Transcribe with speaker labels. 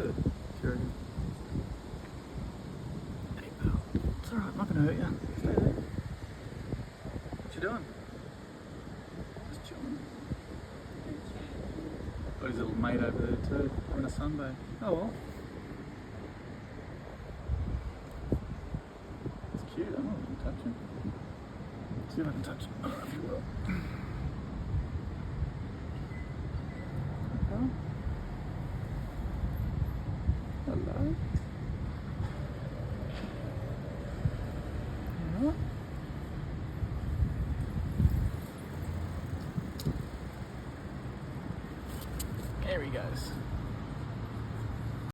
Speaker 1: it. Sure. Hey pal, it's alright, I'm not gonna hurt you. Stay there. What you doing? Just chilling. Got his little mate over there too, having a sunbathe. Oh well. It's cute, I don't know if I can touch him. See if I can touch him. Oh, if you will. Okay. Hello. Yeah. There he goes.